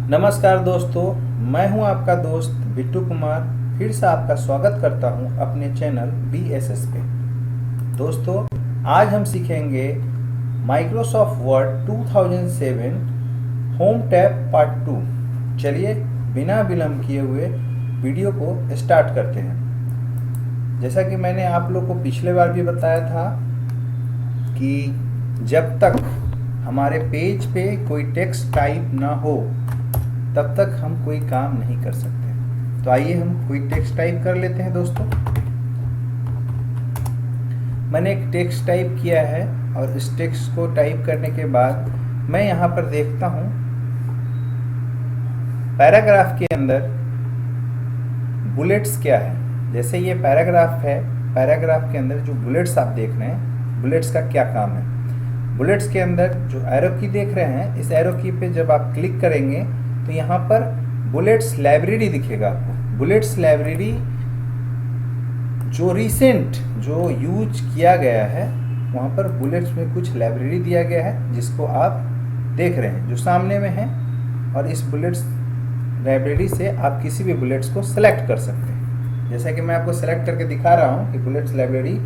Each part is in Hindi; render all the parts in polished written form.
नमस्कार दोस्तों, मैं हूं आपका दोस्त बिट्टू कुमार। फिर से आपका स्वागत करता हूं अपने चैनल BSS पे। दोस्तों, आज हम सीखेंगे Microsoft word 2007 home tab part 2। चलिए बिना विलंब किए हुए वीडियो को स्टार्ट करते हैं। जैसा कि मैंने आप लोग को पिछले बार भी बताया था कि जब तक हमारे पेज पे कोई टेक्स्ट टाइप ना हो तब तक हम कोई काम नहीं कर सकते। तो आइए हम कोई टेक्स्ट टाइप कर लेते हैं। दोस्तों, मैंने एक टेक्स्ट टाइप किया है और इस टेक्स्ट को टाइप करने के बाद मैं यहाँ पर देखता हूँ पैराग्राफ के अंदर बुलेट्स क्या है। जैसे ये पैराग्राफ है, पैराग्राफ के अंदर जो बुलेट्स आप देख रहे हैं, बुलेट्स का क्या काम है। बुलेट्स के अंदर जो एरो की देख रहे हैं, इस एरो की पे जब आप क्लिक करेंगे तो यहाँ पर बुलेट्स लाइब्रेरी दिखेगा आपको। बुलेट्स लाइब्रेरी जो रिसेंट जो यूज किया गया है, वहाँ पर बुलेट्स में कुछ लाइब्रेरी दिया गया है जिसको आप देख रहे हैं, जो सामने में है। और इस बुलेट्स लाइब्रेरी से आप किसी भी बुलेट्स को सेलेक्ट कर सकते हैं। जैसा कि मैं आपको सेलेक्ट करके दिखा रहा हूँ कि बुलेट्स लाइब्रेरी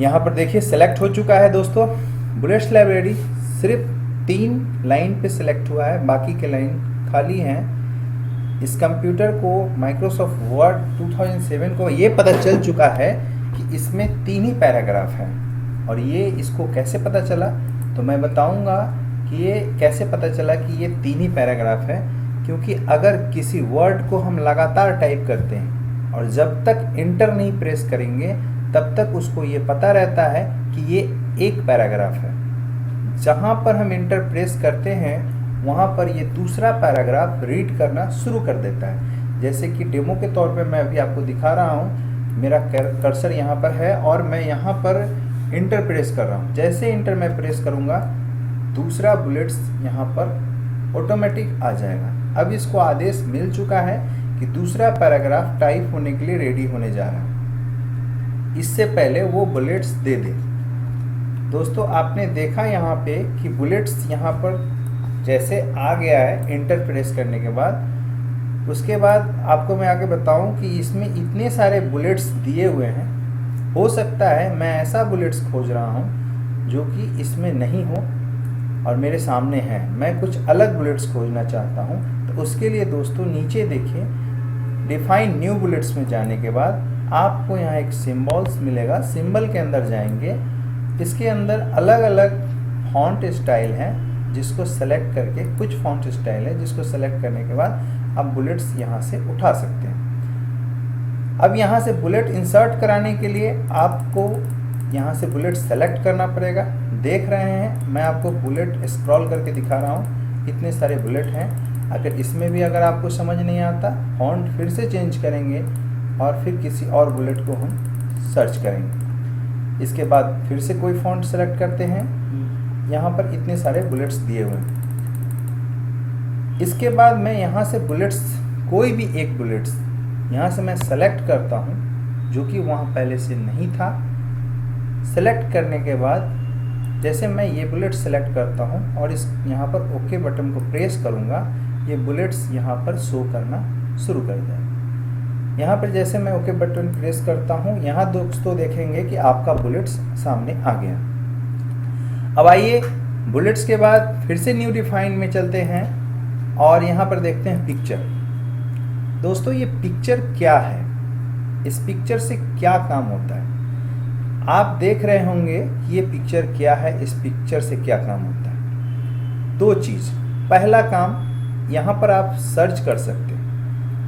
यहाँ पर देखिए सेलेक्ट हो चुका है। दोस्तों, बुलेट्स लाइब्रेरी सिर्फ 3 लाइन पे सेलेक्ट हुआ है, बाकी के लाइन खाली हैं। इस कंप्यूटर को माइक्रोसॉफ्ट वर्ड 2007 को ये पता चल चुका है कि इसमें 3 ही पैराग्राफ हैं। और ये इसको कैसे पता चला, तो मैं बताऊंगा कि ये कैसे पता चला कि ये 3 ही पैराग्राफ है। क्योंकि अगर किसी वर्ड को हम लगातार टाइप करते हैं और जब तक इंटर नहीं प्रेस करेंगे तब तक उसको ये पता रहता है कि ये एक पैराग्राफ है। जहाँ पर हम इंटर प्रेस करते हैं वहाँ पर ये दूसरा पैराग्राफ रीड करना शुरू कर देता है। जैसे कि डेमो के तौर पे मैं अभी आपको दिखा रहा हूँ, मेरा कर्सर यहाँ पर है और मैं यहाँ पर इंटर प्रेस कर रहा हूँ। जैसे इंटर मैं प्रेस करूँगा दूसरा बुलेट्स यहाँ पर ऑटोमेटिक आ जाएगा। अब इसको आदेश मिल चुका है कि दूसरा पैराग्राफ टाइप होने के लिए रेडी होने जा रहा है, इससे पहले वो बुलेट्स दे दे। दोस्तों, आपने देखा यहाँ पे कि बुलेट्स यहाँ पर जैसे आ गया है इंटर प्रेस करने के बाद। उसके बाद आपको मैं आगे बताऊं कि इसमें इतने सारे बुलेट्स दिए हुए हैं। हो सकता है मैं ऐसा बुलेट्स खोज रहा हूँ जो कि इसमें नहीं हो और मेरे सामने है, मैं कुछ अलग बुलेट्स खोजना चाहता हूँ। तो उसके लिए दोस्तों नीचे देखिए, डिफाइन न्यू बुलेट्स में जाने के बाद आपको यहाँ एक सिम्बॉल्स मिलेगा। सिंबल के अंदर जाएंगे, इसके अंदर अलग अलग फॉन्ट स्टाइल हैं जिसको सेलेक्ट करके, कुछ फॉन्ट स्टाइल है जिसको सेलेक्ट करने के बाद आप बुलेट्स यहाँ से उठा सकते हैं। अब यहाँ से बुलेट इंसर्ट कराने के लिए आपको यहाँ से बुलेट सेलेक्ट करना पड़ेगा। देख रहे हैं मैं आपको बुलेट स्क्रॉल करके दिखा रहा हूँ, इतने सारे बुलेट हैं। अगर इसमें भी अगर आपको समझ नहीं आता, फॉन्ट फिर से चेंज करेंगे और फिर किसी और बुलेट को हम सर्च करेंगे। इसके बाद फिर से कोई फॉन्ट सेलेक्ट करते हैं, यहाँ पर इतने सारे बुलेट्स दिए हुए हैं। इसके बाद मैं यहाँ से बुलेट्स, कोई भी एक बुलेट्स यहाँ से मैं सेलेक्ट करता हूँ जो कि वहाँ पहले से नहीं था। सेलेक्ट करने के बाद जैसे मैं ये बुलेट सेलेक्ट करता हूँ और इस यहाँ पर ओके बटन को प्रेस करूँगा, ये बुलेट्स यहाँ पर शो करना शुरू कर जाएगा। यहाँ पर जैसे मैं ओके बटन प्रेस करता हूँ, यहाँ दोस्तों देखेंगे कि आपका बुलेट्स सामने आ गया। अब आइए बुलेट्स के बाद फिर से न्यू डिफाइन में चलते हैं और यहाँ पर देखते हैं पिक्चर। दोस्तों, ये पिक्चर क्या है, इस पिक्चर से क्या काम होता है, आप देख रहे होंगे कि ये पिक्चर क्या है, इस पिक्चर से क्या काम होता है। 2 चीज़। पहला काम, यहाँ पर आप सर्च कर सकते हैं,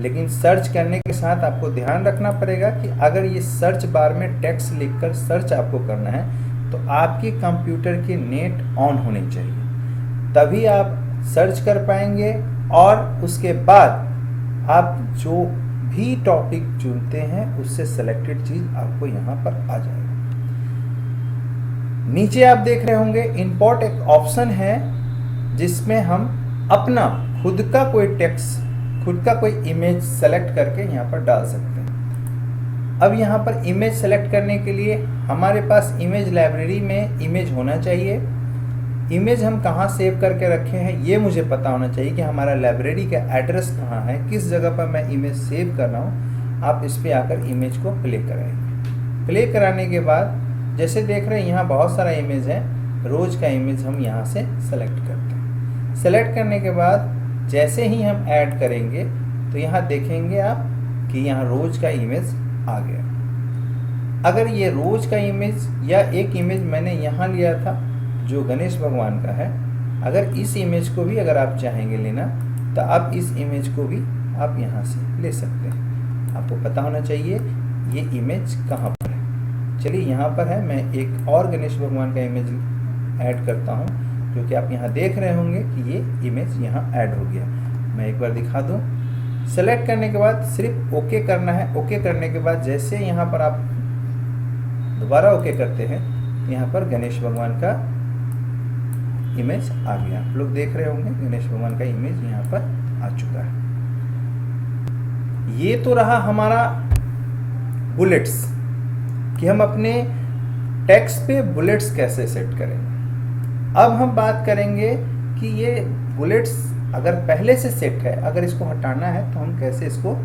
लेकिन सर्च करने के साथ आपको ध्यान रखना पड़ेगा कि अगर ये सर्च बार में टेक्स्ट लिखकर सर्च आपको करना है तो आपके कंप्यूटर के नेट ऑन होने चाहिए, तभी आप सर्च कर पाएंगे। और उसके बाद आप जो भी टॉपिक चुनते हैं उससे सेलेक्टेड चीज़ आपको यहाँ पर आ जाएगा। नीचे आप देख रहे होंगे इंपोर्ट एक ऑप्शन है जिसमें हम अपना खुद का कोई टेक्स्ट, खुद का कोई इमेज सेलेक्ट करके यहाँ पर डाल सकते हैं। अब यहाँ पर इमेज सेलेक्ट करने के लिए हमारे पास इमेज लाइब्रेरी में इमेज होना चाहिए। इमेज हम कहाँ सेव करके रखे हैं ये मुझे पता होना चाहिए कि हमारा लाइब्रेरी का एड्रेस कहाँ है, किस जगह पर मैं इमेज सेव कर रहा हूँ। आप इस पर आकर इमेज को प्ले कराएंगे। प्ले कराने के बाद जैसे देख रहे हैं यहाँ बहुत सारा इमेज है, रोज का इमेज हम यहाँ से सेलेक्ट करते हैं। सेलेक्ट करने के बाद जैसे ही हम ऐड करेंगे तो यहाँ देखेंगे आप कि यहाँ रोज का इमेज आ गया। अगर ये रोज का इमेज या एक इमेज मैंने यहाँ लिया था जो गणेश भगवान का है, अगर इस इमेज को भी अगर आप चाहेंगे लेना तो आप इस इमेज को भी आप यहाँ से ले सकते हैं। आपको पता होना चाहिए ये इमेज कहाँ पर है। चलिए यहाँ पर है, मैं एक और गणेश भगवान का इमेज ऐड करता हूँ, जो कि आप यहाँ देख रहे होंगे कि ये इमेज यहाँ ऐड हो गया। मैं एक बार दिखा दूँ। सेलेक्ट करने के बाद सिर्फ ओके करना है। ओके करने के बाद जैसे यहाँ पर आप दोबारा ओके करते हैं, यहाँ पर गणेश भगवान का इमेज आ गया। आप लोग देख रहे होंगे गणेश भगवान का इमेज यहाँ पर आ चुका है। ये तो रहा हमारा बुलेट्स कि हम अपने टेक्स्ट पे बुलेट्स कैसे सेट करेंगे। अब हम बात करेंगे कि ये बुलेट्स अगर पहले से सेट है, अगर इसको हटाना है तो हम कैसे इसको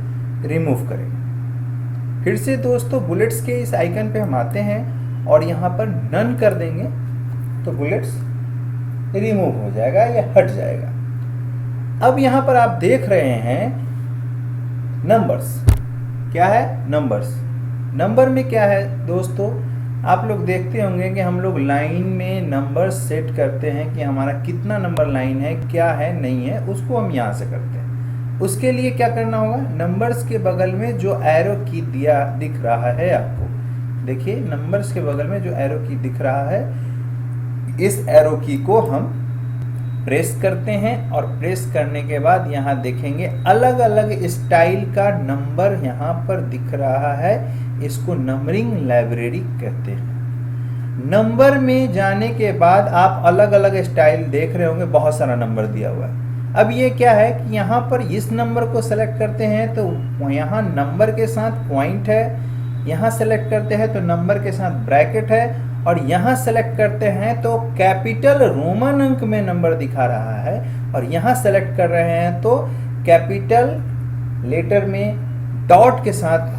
रिमूव करेंगे। फिर से दोस्तों बुलेट्स के इस आइकन पे हम आते हैं और यहाँ पर नन कर देंगे तो बुलेट्स रिमूव हो जाएगा या हट जाएगा। अब यहाँ पर आप देख रहे हैं नंबर्स, क्या है नंबर्स। नंबर में क्या है दोस्तों, आप लोग देखते होंगे कि हम लोग लाइन में नंबर सेट करते हैं कि हमारा कितना नंबर लाइन है, क्या है नहीं है, उसको हम यहाँ से करते हैं। उसके लिए क्या करना होगा, नंबर्स के बगल में जो एरो की दिख रहा है आपको, देखिए नंबर्स के बगल में जो एरो की दिख रहा है, इस एरो की को हम प्रेस करते हैं और प्रेस करने के बाद यहाँ देखेंगे अलग अलग स्टाइल का नंबर यहाँ पर दिख रहा है। इसको नंबरिंग लाइब्रेरी कहते हैं। नंबर में जाने के बाद आप अलग अलग स्टाइल देख रहे होंगे, बहुत सारा नंबर दिया हुआ है। अब ये क्या है कि यहाँ पर इस नंबर को सेलेक्ट करते हैं तो यहाँ नंबर के साथ पॉइंट है, यहाँ सेलेक्ट करते हैं तो नंबर के साथ ब्रैकेट है, और यहाँ सेलेक्ट करते हैं तो कैपिटल रोमन अंक में नंबर दिखा रहा है, और यहाँ सेलेक्ट कर रहे हैं तो कैपिटल लेटर में डॉट के साथ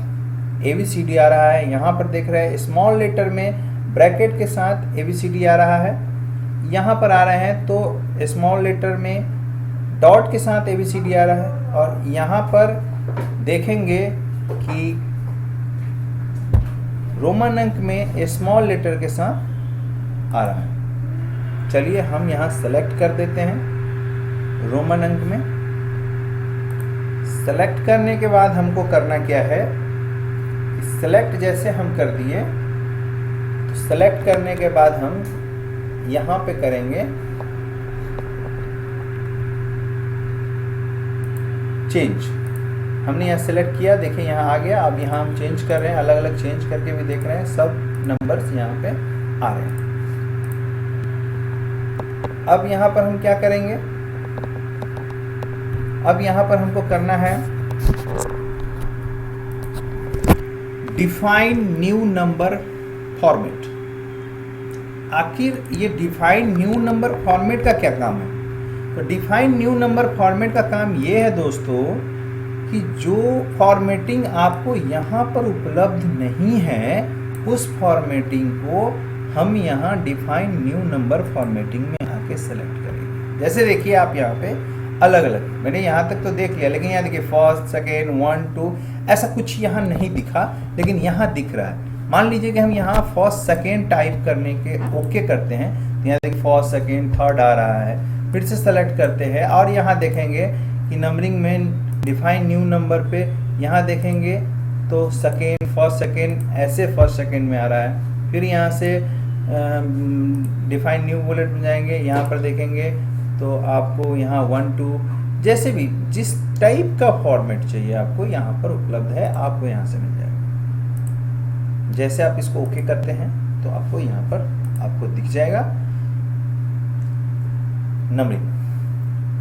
ABCD आ रहा है। यहाँ पर देख रहे हैं स्मॉल लेटर में ब्रैकेट के साथ ABCD आ रहा है। यहाँ पर आ रहे हैं तो स्मॉल लेटर में डॉट के साथ ABCD आ रहा है, और यहाँ पर देखेंगे कि रोमन अंक में स्मॉल लेटर के साथ आ रहा है। चलिए हम यहाँ सेलेक्ट कर देते हैं रोमन अंक में। सेलेक्ट करने के बाद हमको करना क्या है, सेलेक्ट जैसे हम कर दिए तो सेलेक्ट करने के बाद हम यहाँ पे करेंगे चेंज। हमने यहाँ सेलेक्ट किया, देखिए यहाँ आ गया। अब यहाँ हम चेंज कर रहे हैं, अलग अलग चेंज करके भी देख रहे हैं, सब नंबर्स यहाँ पे आ रहे हैं। अब यहाँ पर हम क्या करेंगे, अब यहाँ पर हमको करना है डिफाइन न्यू नंबर फॉर्मेट। आखिर ये डिफाइन न्यू नंबर फॉर्मेट का क्या काम है? तो डिफाइन न्यू नंबर फॉर्मेट का काम ये है दोस्तों कि जो फॉर्मेटिंग आपको यहाँ पर उपलब्ध नहीं है, उस फॉर्मेटिंग को हम यहाँ डिफाइन न्यू नंबर फॉर्मेटिंग में आके सेलेक्ट करेंगे। जैसे देखिए आप यहाँ पे अलग अलग, मैंने यहाँ तक तो देख लिया, लेकिन यहाँ देखिए फर्स्ट सेकेंड 1 2 ऐसा कुछ यहाँ नहीं दिखा, लेकिन यहाँ दिख रहा है। मान लीजिए कि हम यहाँ फर्स्ट सेकेंड टाइप करने के ओके करते हैं, तो यहाँ देखिए फर्स्ट सेकेंड थर्ड आ रहा है। फिर से सेलेक्ट करते हैं और यहाँ देखेंगे कि नंबरिंग में डिफाइन न्यू नंबर पे यहाँ देखेंगे तो सेकेंड फर्स्ट सेकेंड ऐसे फर्स्ट सेकेंड में आ रहा है। फिर यहाँ से डिफाइन न्यू बुलेट में जाएंगे, यहाँ पर देखेंगे तो आपको यहाँ 1 2 जैसे भी जिस टाइप का फॉर्मेट चाहिए आपको यहाँ पर उपलब्ध है, आपको यहाँ से मिल जाएगा। जैसे आप इसको ओके करते हैं तो आपको यहाँ पर आपको दिख जाएगा नंबरिंग।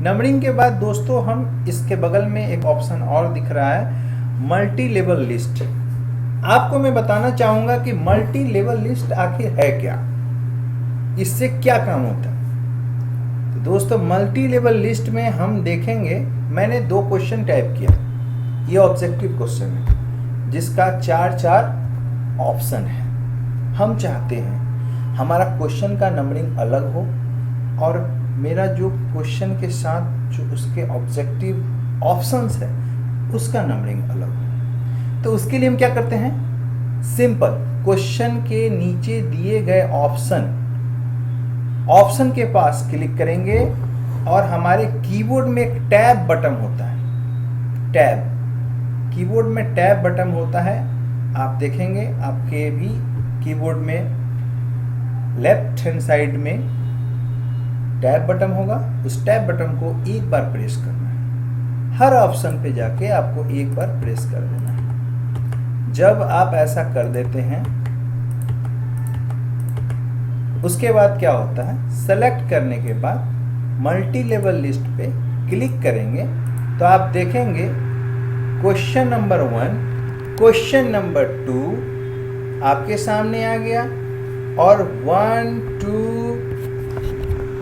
नंबरिंग के बाद दोस्तों हम इसके बगल में एक ऑप्शन और दिख रहा है मल्टी लेवल लिस्ट। आपको मैं बताना चाहूंगा कि मल्टी लेवल लिस्ट आखिर है क्या, इससे क्या काम होता है। दोस्तों मल्टी लेवल लिस्ट में हम देखेंगे, मैंने 2 क्वेश्चन टाइप किया, ये ऑब्जेक्टिव क्वेश्चन है जिसका 4 ऑप्शन है। हम चाहते हैं हमारा क्वेश्चन का नंबरिंग अलग हो और मेरा जो क्वेश्चन के साथ जो उसके ऑब्जेक्टिव ऑप्शंस है उसका नंबरिंग अलग हो। तो उसके लिए हम क्या करते हैं, सिंपल क्वेश्चन के नीचे दिए गए ऑप्शन के पास क्लिक करेंगे और हमारे कीबोर्ड में एक टैब बटन होता है, कीबोर्ड में टैब बटन होता है। आप देखेंगे आपके भी कीबोर्ड में लेफ्ट हैंड साइड में टैब बटन होगा, उस टैब बटन को एक बार प्रेस करना है। हर ऑप्शन पे जाके आपको एक बार प्रेस कर देना है। जब आप ऐसा कर देते हैं उसके बाद क्या होता है, सेलेक्ट करने के बाद मल्टी लेवल लिस्ट पे क्लिक करेंगे तो आप देखेंगे क्वेश्चन नंबर 1, क्वेश्चन नंबर 2 आपके सामने आ गया और 1 2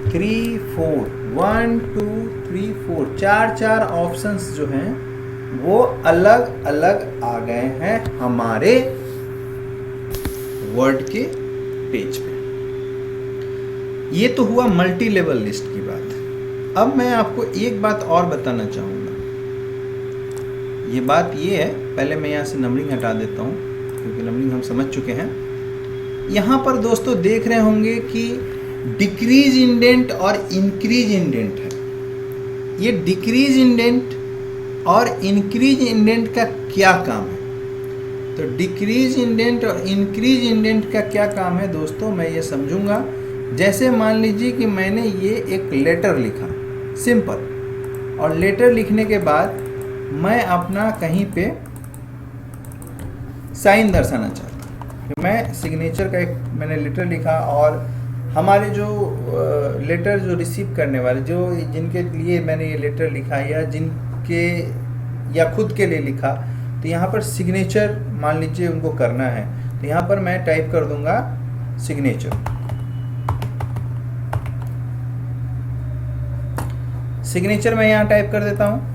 3 4 1 2 3 4 चार ऑप्शंस जो हैं वो अलग अलग आ गए हैं हमारे वर्ड के पेज पे। ये तो हुआ मल्टी लेवल लिस्ट की बात। अब मैं आपको एक बात और बताना चाहूँगा। ये बात ये है, पहले मैं यहाँ से नंबरिंग हटा देता हूँ क्योंकि नंबरिंग हम समझ चुके हैं। यहाँ पर दोस्तों देख रहे होंगे कि डिक्रीज इंडेंट और इंक्रीज इंडेंट है। ये डिक्रीज इंडेंट और इंक्रीज इंडेंट का क्या काम है? तो डिक्रीज इंडेंट और इंक्रीज इंडेंट का क्या काम है दोस्तों, मैं ये समझूंगा। जैसे मान लीजिए कि मैंने ये एक लेटर लिखा सिंपल, और लेटर लिखने के बाद मैं अपना कहीं पे साइन दर्शाना चाहता हूँ। मैं सिग्नेचर का एक मैंने लेटर लिखा और हमारे जो लेटर जो रिसीव करने वाले जो जिनके लिए मैंने ये लेटर लिखा या जिनके या खुद के लिए लिखा, तो यहाँ पर सिग्नेचर मान लीजिए उनको करना है, तो यहाँ पर मैं टाइप कर दूंगा सिग्नेचर। सिग्नेचर मैं यहाँ टाइप कर देता हूँ।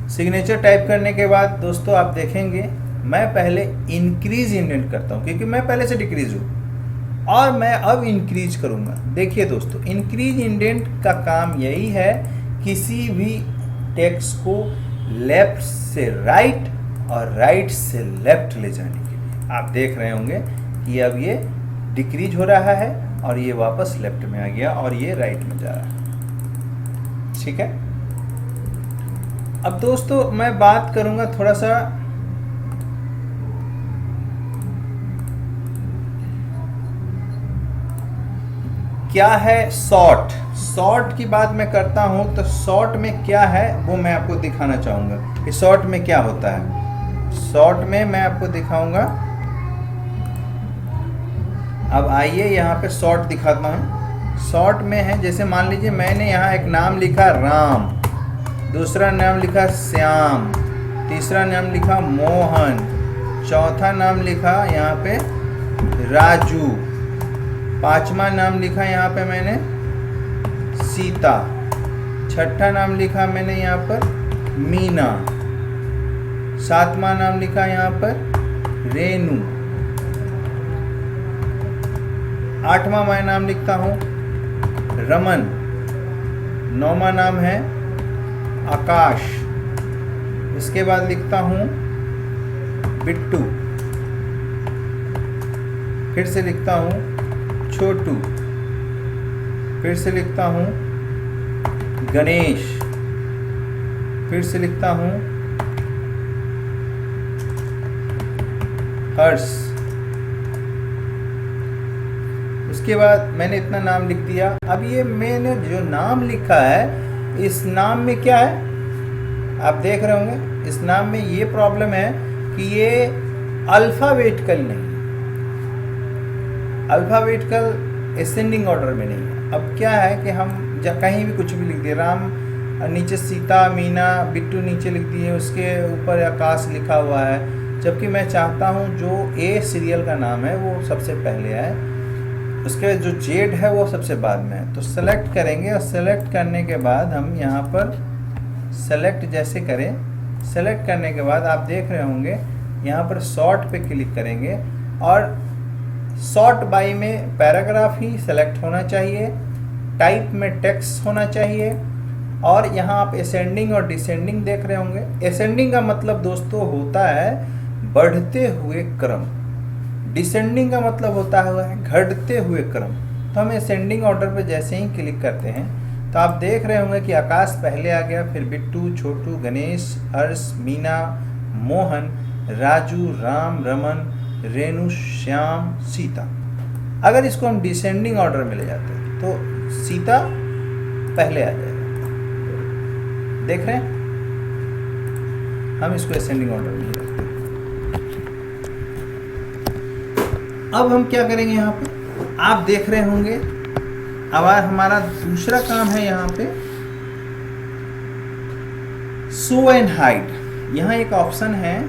सिग्नेचर टाइप करने के बाद दोस्तों आप देखेंगे मैं पहले इंक्रीज इंडेंट करता हूँ क्योंकि मैं पहले से डिक्रीज हूँ और मैं अब इंक्रीज करूँगा। देखिए दोस्तों, इंक्रीज इंडेंट का काम यही है किसी भी टेक्स्ट को लेफ्ट से राइट और राइट से लेफ्ट ले जाने के लिए। आप देख रहे होंगे कि अब ये डिक्रीज हो रहा है और ये वापस लेफ्ट में आ गया और ये राइट में जा रहा है। ठीक है। अब दोस्तों मैं बात करूंगा थोड़ा सा क्या है शॉर्ट। शॉर्ट की बात मैं करता हूं तो शॉर्ट में क्या है वो मैं आपको दिखाना चाहूंगा कि शॉर्ट में क्या होता है। शॉर्ट में मैं आपको दिखाऊंगा। अब आइए यहाँ पे शॉर्ट दिखाता हूँ। शॉर्ट में है, जैसे मान लीजिए मैंने यहाँ एक नाम लिखा राम, दूसरा नाम लिखा श्याम, तीसरा नाम लिखा मोहन, चौथा नाम लिखा यहाँ पे राजू, पांचवा नाम लिखा यहाँ पे मैंने सीता, छठा नाम लिखा मैंने यहाँ पर मीना, सातवां नाम लिखा यहाँ पर रेनू, आठवां मैं नाम लिखता हूँ रमन, नौवां नाम है आकाश, इसके बाद लिखता हूँ बिट्टू, फिर से लिखता हूँ छोटू, फिर से लिखता हूँ गणेश, फिर से लिखता हूँ हर्ष। उसके बाद मैंने इतना नाम लिख दिया। अब ये मैंने जो नाम लिखा है इस नाम में क्या है आप देख रहे होंगे। इस नाम में ये प्रॉब्लम है कि ये अल्फ़ाबेटिकल नहीं, अल्फ़ाबेटिकल असेंडिंग ऑर्डर में नहीं है। अब क्या है कि हम कहीं भी कुछ भी लिख दिए, राम नीचे सीता, मीना, बिट्टू नीचे लिख दिए, उसके ऊपर आकाश लिखा हुआ है, जबकि मैं चाहता हूँ जो ए सीरियल का नाम है वो सबसे पहले आए। उसके बाद जो जेड है वो सबसे बाद में है, तो सेलेक्ट करेंगे और सेलेक्ट करने के बाद हम यहाँ पर सेलेक्ट जैसे करें, सेलेक्ट करने के बाद आप देख रहे होंगे यहाँ पर सॉर्ट पे क्लिक करेंगे और सॉर्ट बाय में पैराग्राफ ही सेलेक्ट होना चाहिए, टाइप में टेक्स्ट होना चाहिए और यहाँ आप असेंडिंग और डिसेंडिंग देख रहे होंगे। असेंडिंग का मतलब दोस्तों होता है बढ़ते हुए क्रम, डिसेंडिंग का मतलब होता है घटते हुए क्रम। तो हम असेंडिंग ऑर्डर पे जैसे ही क्लिक करते हैं तो आप देख रहे होंगे कि आकाश पहले आ गया, फिर बिट्टू, छोटू, गणेश, हर्ष, मीना, मोहन, राजू, राम, रमन, रेणु, श्याम, सीता। अगर इसको हम डिसेंडिंग ऑर्डर में ले जाते हैं तो सीता पहले आ जाएगा, देख रहे हैं। हम इसको असेंडिंग ऑर्डर में ले जाते हैं। अब हम क्या करेंगे, यहाँ पे आप देख रहे होंगे अब हमारा दूसरा काम है यहाँ पे शो एंड हाइड। यहाँ एक ऑप्शन है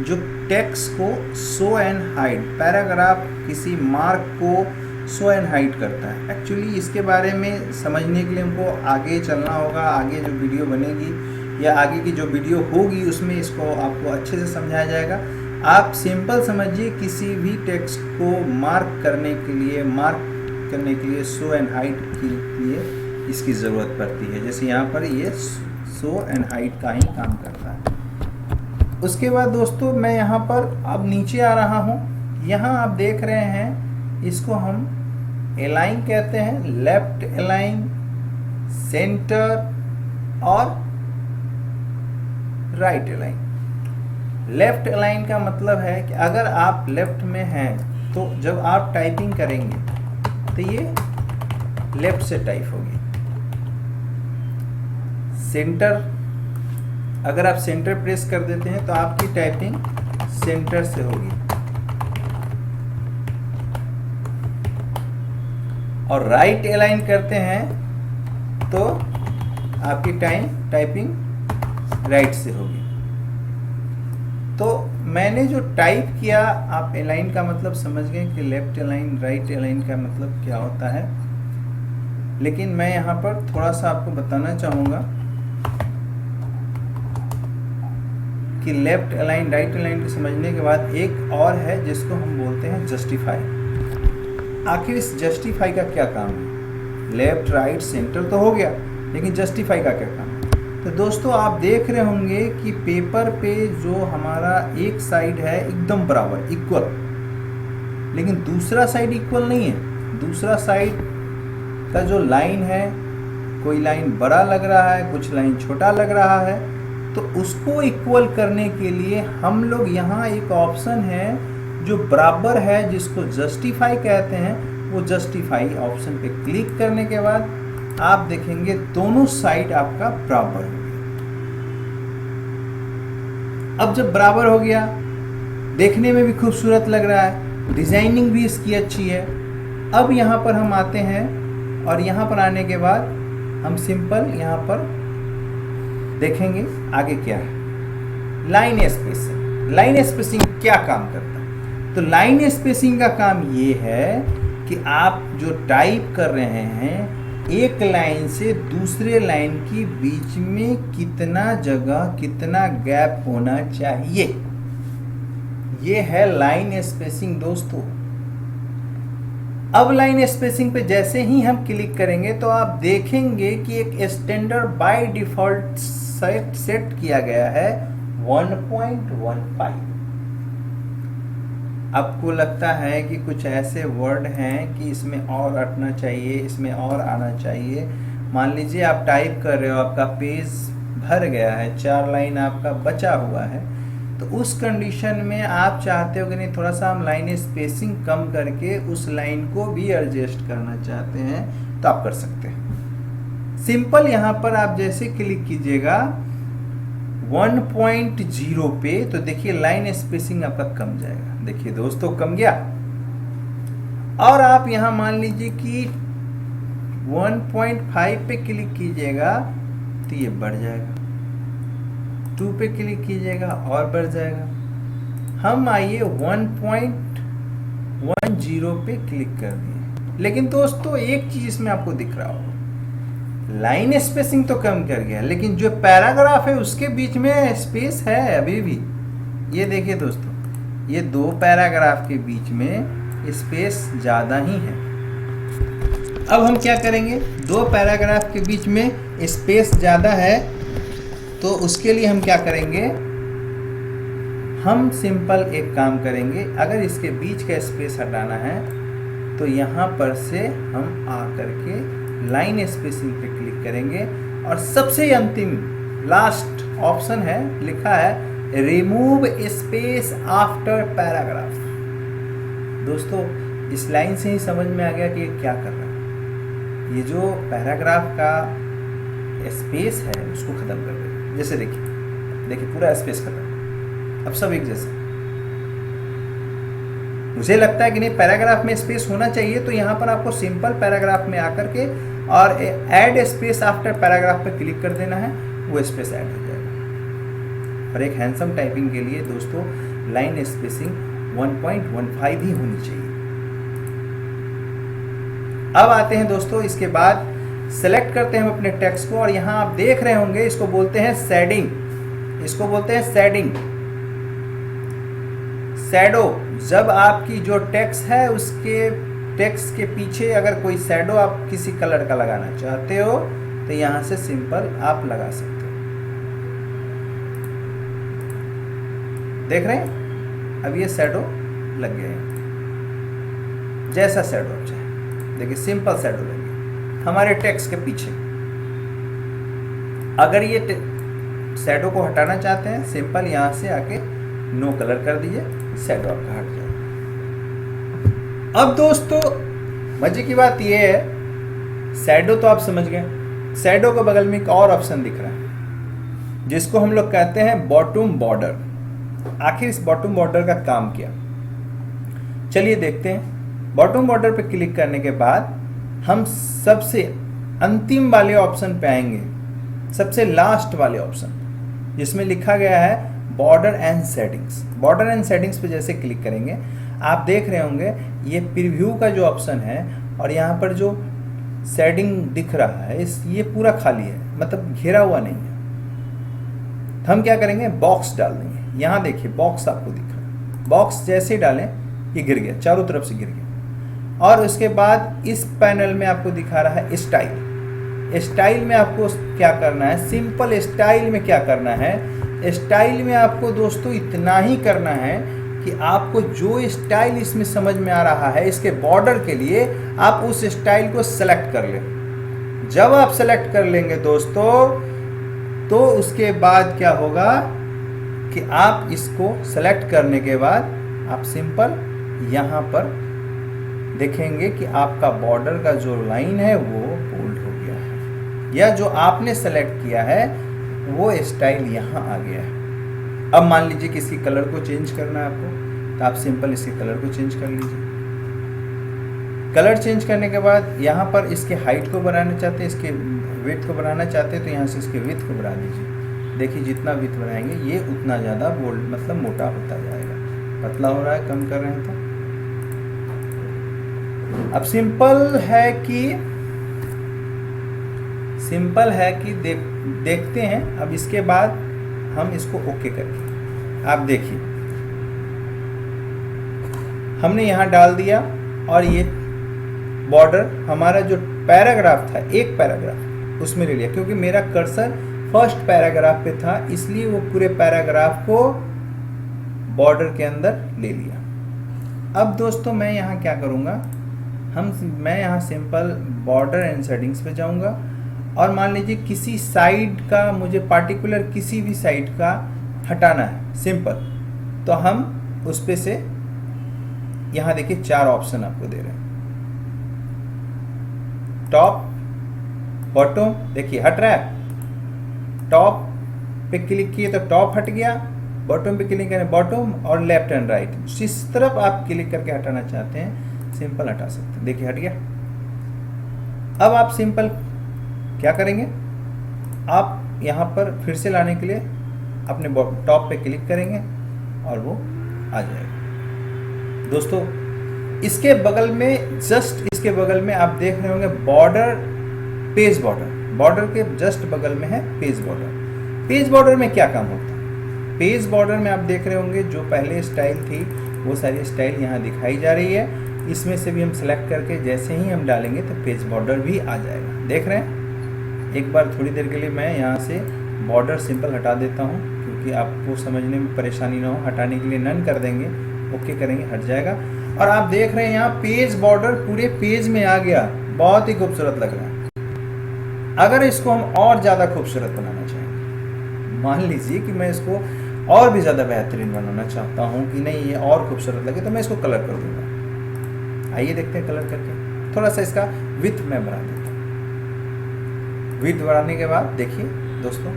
जो टेक्स्ट को शो एंड हाइड, पैराग्राफ किसी मार्क को शो एंड हाइड करता है। एक्चुअली इसके बारे में समझने के लिए हमको आगे चलना होगा, आगे जो वीडियो बनेगी या आगे की जो वीडियो होगी उसमें इसको आपको अच्छे से समझाया जाएगा। आप सिंपल समझिए, किसी भी टेक्स्ट को मार्क करने के लिए शो एंड हाइड के लिए इसकी ज़रूरत पड़ती है। जैसे यहाँ पर ये शो एंड हाइड का ही काम करता है। उसके बाद दोस्तों मैं यहाँ पर अब नीचे आ रहा हूँ। यहाँ आप देख रहे हैं इसको हम अलाइन कहते हैं, लेफ्ट अलाइन, सेंटर और राइट अलाइन। लेफ्ट अलाइन का मतलब है कि अगर आप लेफ्ट में हैं तो जब आप टाइपिंग करेंगे तो ये लेफ्ट से टाइप होगी। सेंटर, अगर आप सेंटर प्रेस कर देते हैं तो आपकी टाइपिंग सेंटर से होगी। और राइट अलाइन करते हैं तो आपकी टाइपिंग राइट से होगी। तो मैंने जो टाइप किया, आप अलाइन का मतलब समझ गए कि लेफ्ट अलाइन, राइट अलाइन का मतलब क्या होता है। लेकिन मैं यहाँ पर थोड़ा सा आपको बताना चाहूँगा कि लेफ्ट अलाइन, राइट अलाइन को समझने के बाद एक और है जिसको हम बोलते हैं जस्टिफाई। आखिर इस जस्टिफाई का क्या काम है? लेफ्ट, राइट, सेंटर तो हो गया, लेकिन जस्टिफाई का क्या काम है? तो दोस्तों आप देख रहे होंगे कि पेपर पे जो हमारा एक साइड है एकदम बराबर, इक्वल, लेकिन दूसरा साइड इक्वल नहीं है। दूसरा साइड का जो लाइन है, कोई लाइन बड़ा लग रहा है, कुछ लाइन छोटा लग रहा है। तो उसको इक्वल करने के लिए हम लोग यहाँ एक ऑप्शन है जो बराबर है, जिसको जस्टिफाई कहते हैं। वो जस्टिफाई ऑप्शन पे क्लिक करने के बाद आप देखेंगे दोनों साइड आपका बराबर हो गया। अब जब बराबर हो गया, देखने में भी खूबसूरत लग रहा है, डिजाइनिंग भी इसकी अच्छी है। अब यहाँ पर हम आते हैं और यहाँ पर आने के बाद हम सिंपल यहाँ पर देखेंगे आगे क्या है। Line spacing. लाइन स्पेसिंग क्या काम करता है? तो लाइन स्पेसिंग का काम ये है कि आप जो टाइप कर रहे हैं, एक लाइन से दूसरे लाइन की बीच में कितना जगह, कितना गैप होना चाहिए, ये है लाइन स्पेसिंग दोस्तों। अब लाइन स्पेसिंग पे जैसे ही हम क्लिक करेंगे तो आप देखेंगे कि एक स्टैंडर्ड बाय डिफॉल्ट सेट किया गया है 1.15। आपको लगता है कि कुछ ऐसे वर्ड हैं कि इसमें और हटना चाहिए, इसमें और आना चाहिए। मान लीजिए आप टाइप कर रहे हो, आपका पेज भर गया है, 4 लाइन आपका बचा हुआ है, तो उस कंडीशन में आप चाहते हो कि नहीं थोड़ा सा हम लाइन स्पेसिंग कम करके उस लाइन को भी एडजस्ट करना चाहते हैं, तो आप कर सकते हैं। सिंपल यहाँ पर आप जैसे क्लिक कीजिएगा 1.0 पे, तो देखिए लाइन स्पेसिंग आपका कम जाएगा। देखिए दोस्तों कम गया। और आप यहाँ मान लीजिए कि 1.5 पे क्लिक कीजिएगा तो ये बढ़ जाएगा, 2 पे क्लिक कीजिएगा और बढ़ जाएगा। हम आइए 1.10 पे क्लिक कर दिए, लेकिन दोस्तों एक चीज इसमें आपको दिख रहा होगा, लाइन स्पेसिंग तो कम कर गया, लेकिन जो पैराग्राफ है उसके बीच में स्पेस है अभी भी। ये देखिए दोस्तों, ये दो पैराग्राफ के बीच में स्पेस ज़्यादा ही है। अब हम क्या करेंगे, दो पैराग्राफ के बीच में स्पेस ज़्यादा है, तो उसके लिए हम क्या करेंगे, हम सिंपल एक काम करेंगे। अगर इसके बीच का स्पेस हटाना है तो यहाँ पर से हम आ करके लाइन स्पेसिंग पे क्लिक करेंगे और सबसे अंतिम लास्ट ऑप्शन है, लिखा है रिमूव स्पेस आफ्टर पैराग्राफ। दोस्तों इस लाइन से ही समझ में आ गया कि ये क्या कर रहा है। ये जो पैराग्राफ का स्पेस है उसको ख़त्म कर देगा। जैसे देखिए पूरा स्पेस खत्म, अब सब एक जैसा। मुझे लगता है कि नहीं पैराग्राफ में स्पेस होना चाहिए, तो यहाँ पर आपको सिंपल पैराग्राफ में आकर के और ऐड स्पेस आफ्टर पैराग्राफ पर क्लिक कर देना है, वो स्पेस ऐड हो जाएगा। और एक हैंडसम टाइपिंग के लिए दोस्तों लाइन स्पेसिंग 1.15 ही होनी चाहिए। अब आते हैं दोस्तों, इसके बाद सेलेक्ट करते हैं हम अपने टेक्स्ट को, और यहाँ आप देख रहे होंगे इसको बोलते हैं शेडिंग। इसको बोलते हैं शेडिंग, शैडो। जब आपकी जो टेक्स्ट है उसके टेक्स्ट के पीछे अगर कोई शैडो आप किसी कलर का लगाना चाहते हो तो यहाँ से सिंपल आप लगा सकते हो। देख रहे हैं, अब ये शैडो लग गए हैं, जैसा शैडो आप चाहे। देखिए सिंपल शैडो लग गया हमारे टेक्स्ट के पीछे। अगर ये शैडो को हटाना चाहते हैं, सिंपल यहाँ से आके नो कलर कर दीजिए, शैडो आपका हट जाएगा। अब दोस्तों मजे की बात यह है, शैडो तो आप समझ गए, शैडो के बगल में एक और ऑप्शन दिख रहा है जिसको हम लोग कहते हैं बॉटम बॉर्डर। आखिर इस बॉटम बॉर्डर का काम क्या, चलिए देखते हैं। बॉटम बॉर्डर पे क्लिक करने के बाद हम सबसे अंतिम वाले ऑप्शन पे आएंगे, सबसे लास्ट वाले ऑप्शन जिसमें लिखा गया है border and settings. Border and settings पे जैसे क्लिक करेंगे आप देख रहे होंगे ये प्रीव्यू का जो ऑप्शन है, और यहाँ पर जो सेटिंग दिख रहा है ये पूरा खाली है, मतलब घेरा हुआ नहीं है। हम क्या करेंगे, बॉक्स डाल देंगे। यहाँ देखिए बॉक्स आपको दिख रहा है, बॉक्स जैसे डालें ये गिर गया, चारों तरफ से गिर गया। और उसके बाद इस पैनल में आपको दिखा रहा है स्टाइल। स्टाइल में आपको क्या करना है, सिंपल स्टाइल में क्या करना है, स्टाइल में आपको दोस्तों इतना ही करना है कि आपको जो स्टाइल इसमें समझ में आ रहा है इसके बॉर्डर के लिए आप उस स्टाइल को सेलेक्ट कर लें। जब आप सेलेक्ट कर लेंगे दोस्तों तो उसके बाद क्या होगा कि आप इसको सेलेक्ट करने के बाद आप सिंपल यहाँ पर देखेंगे कि आपका बॉर्डर का जो लाइन है वो बोल्ड हो गया है, या जो आपने सेलेक्ट किया है वो स्टाइल यहाँ आ गया है। अब मान लीजिए किसी कलर को चेंज करना है आपको, तो आप सिंपल इसके कलर को चेंज कर लीजिए। कलर चेंज करने के बाद यहाँ पर इसके हाइट को बढ़ाना चाहते हैं, इसके विड्थ को बढ़ाना चाहते हैं, तो यहाँ से इसके विड्थ को बढ़ा दीजिए। देखिए जितना विड्थ बढ़ाएंगे ये उतना ज़्यादा बोल्ड मतलब मोटा होता जाएगा। पतला हो रहा है, कम कर रहे हैं तो। अब सिंपल है कि देखते हैं। अब इसके बाद हम इसको ओके करके आप देखिए हमने यहाँ डाल दिया, और ये बॉर्डर हमारा जो पैराग्राफ था, एक पैराग्राफ उसमें ले लिया, क्योंकि मेरा कर्सर फर्स्ट पैराग्राफ पे था इसलिए वो पूरे पैराग्राफ को बॉर्डर के अंदर ले लिया। अब दोस्तों मैं यहाँ क्या करूँगा, मैं यहाँ सिंपल बॉर्डर एंड सेटिंग्स पे जाऊँगा, और मान लीजिए किसी साइड का मुझे पार्टिकुलर किसी भी साइड का हटाना है सिंपल, तो हम उस पे से यहाँ देखिए 4 ऑप्शन आपको दे रहे हैं, टॉप बॉटम, देखिए हट रहा है। टॉप पे क्लिक किए तो टॉप हट गया, बॉटम पे क्लिक करें बॉटम, और लेफ्ट एंड राइट जिस तरफ आप क्लिक करके हटाना चाहते हैं सिंपल हटा सकते हैं। देखिए हट गया। अब आप सिंपल क्या करेंगे, आप यहाँ पर फिर से लाने के लिए अपने टॉप पे क्लिक करेंगे और वो आ जाएगा। दोस्तों इसके बगल में, जस्ट इसके बगल में आप देख रहे होंगे बॉर्डर, पेज बॉर्डर। बॉर्डर के जस्ट बगल में है पेज बॉर्डर। पेज बॉर्डर में क्या काम होता है? पेज बॉर्डर में आप देख रहे होंगे जो पहले स्टाइल थी वो सारी स्टाइल यहाँ दिखाई जा रही है। इसमें से भी हम सेलेक्ट करके जैसे ही हम डालेंगे तो पेज बॉर्डर भी आ जाएगा। देख रहे हैं? एक बार थोड़ी देर के लिए मैं यहाँ से बॉर्डर सिंपल हटा देता हूँ क्योंकि आपको समझने में परेशानी ना हो। हटाने के लिए नन कर देंगे, ओके करेंगे, हट जाएगा। और आप देख रहे हैं यहाँ पेज बॉर्डर पूरे पेज में आ गया। बहुत ही खूबसूरत लग रहा है। अगर इसको हम और ज़्यादा खूबसूरत बनाना चाहेंगे, मान लीजिए कि मैं इसको और भी ज़्यादा बेहतरीन बनाना चाहता हूँ कि नहीं ये और खूबसूरत लगे, तो मैं इसको कलर कर दूंगा। आइए देखते हैं कलर करके। थोड़ा सा इसका विड्थ मैं बढ़ा देता हूँ। विड्थ बढ़ाने के बाद देखिए दोस्तों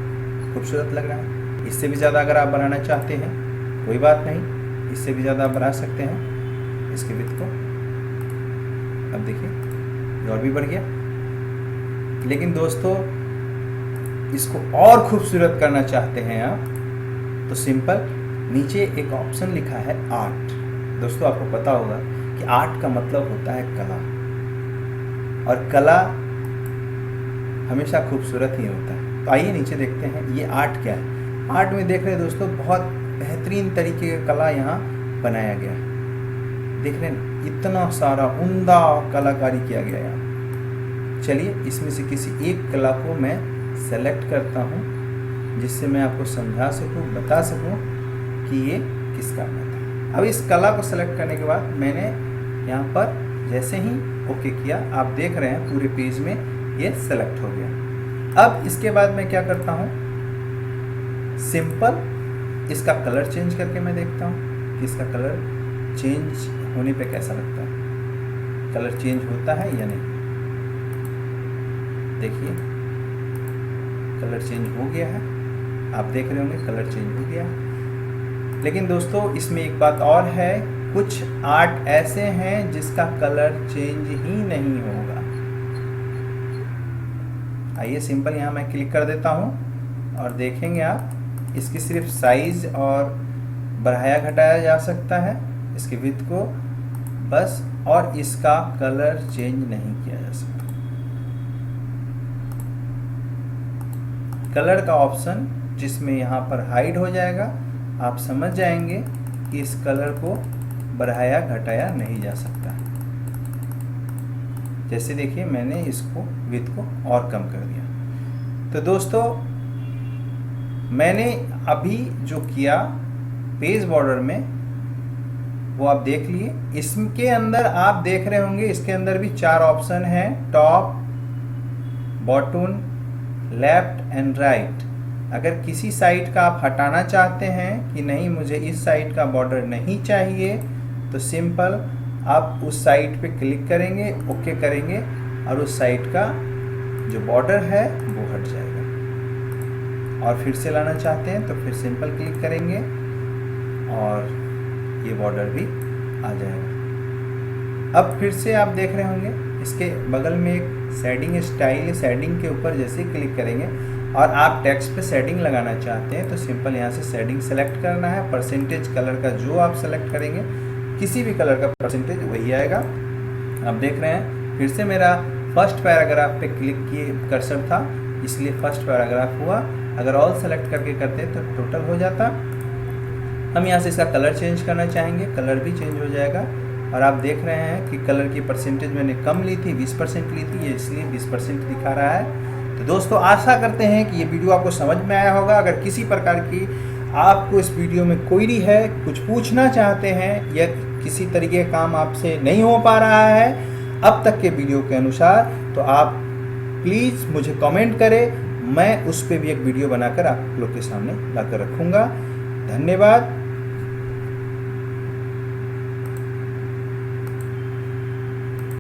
खूबसूरत लग रहा है। इससे भी ज़्यादा अगर आप बनाना चाहते हैं कोई बात नहीं, इससे भी ज़्यादा आप बढ़ा सकते हैं इसके विड्थ को। अब देखिए और भी बढ़ गया। लेकिन दोस्तों इसको और खूबसूरत करना चाहते हैं आप तो सिंपल नीचे एक ऑप्शन लिखा है आर्ट। दोस्तों आपको पता होगा कि आर्ट का मतलब होता है कला, और कला हमेशा खूबसूरत ही होता है। तो आइए नीचे देखते हैं ये आर्ट क्या है। आर्ट में देख रहे हैं दोस्तों बहुत बेहतरीन तरीके का कला यहाँ बनाया गया है। देख रहे हैं इतना सारा उम्दा कलाकारी किया गया है। चलिए इसमें से किसी एक कला को मैं सेलेक्ट करता हूँ जिससे मैं आपको समझा सकूँ, बता सकूँ कि ये किस काम में था। अब इस कला को सेलेक्ट करने के बाद मैंने यहाँ पर जैसे ही ओके किया, आप देख रहे हैं पूरे पेज में ये सेलेक्ट हो गया। अब इसके बाद मैं क्या करता हूँ, सिंपल इसका कलर चेंज करके मैं देखता हूँ कि इसका कलर चेंज होने पे कैसा लगता है। कलर चेंज होता है या नहीं। देखिए कलर चेंज हो गया है। आप देख रहे होंगे कलर चेंज हो गया है। लेकिन दोस्तों इसमें एक बात और है, कुछ आर्ट ऐसे हैं जिसका कलर चेंज ही नहीं होगा। आइए सिंपल यहाँ मैं क्लिक कर देता हूँ और देखेंगे आप इसकी सिर्फ साइज और बढ़ाया घटाया जा सकता है, इसके विड्थ को बस, और इसका कलर चेंज नहीं किया जा सकता। कलर का ऑप्शन जिसमें यहाँ पर हाइड हो जाएगा, आप समझ जाएंगे कि इस कलर को बढ़ाया घटाया नहीं जा सकता। जैसे देखिए मैंने इसको विड्थ को और कम कर दिया। तो दोस्तों मैंने अभी जो किया पेज बॉर्डर में वो आप देख लिए। इसके अंदर आप देख रहे होंगे इसके अंदर भी 4 ऑप्शन हैं, top, bottom, left and right. अगर किसी साइड का आप हटाना चाहते हैं कि नहीं मुझे इस साइड का बॉर्डर नहीं चाहिए, तो सिंपल आप उस साइड पे क्लिक करेंगे, ओके करेंगे और उस साइड का जो बॉर्डर है वो हट जाएगा। और फिर से लाना चाहते हैं तो फिर सिंपल क्लिक करेंगे और ये बॉर्डर भी आ जाएगा। अब फिर से आप देख रहे होंगे इसके बगल में एक शेडिंग स्टाइल है, शेडिंग के ऊपर जैसे क्लिक करेंगे और आप टेक्स्ट पे शेडिंग लगाना चाहते हैं तो सिंपल यहाँ से शेडिंग सेलेक्ट करना है। परसेंटेज कलर का जो आप सेलेक्ट करेंगे, किसी भी कलर का परसेंटेज वही आएगा। आप देख रहे हैं फिर से मेरा फर्स्ट पैराग्राफ पे क्लिक किए कर्सर था इसलिए फर्स्ट पैराग्राफ हुआ। अगर ऑल सेलेक्ट करके करते तो टोटल हो जाता। हम यहाँ से इसका कलर चेंज करना चाहेंगे, कलर भी चेंज हो जाएगा। और आप देख रहे हैं कि कलर की परसेंटेज मैंने कम ली थी, 20% ली थी, ये इसलिए 20% दिखा रहा है। तो दोस्तों आशा करते हैं कि ये वीडियो आपको समझ में आया होगा। अगर किसी प्रकार की आपको इस वीडियो में क्वेरी है, कुछ पूछना चाहते हैं या किसी तरीके का काम आपसे नहीं हो पा रहा है अब तक के वीडियो के अनुसार, तो आप प्लीज़ मुझे कमेंट करें, मैं उस पर भी एक वीडियो बनाकर आप लोग के सामने लाकर रखूँगा। धन्यवाद।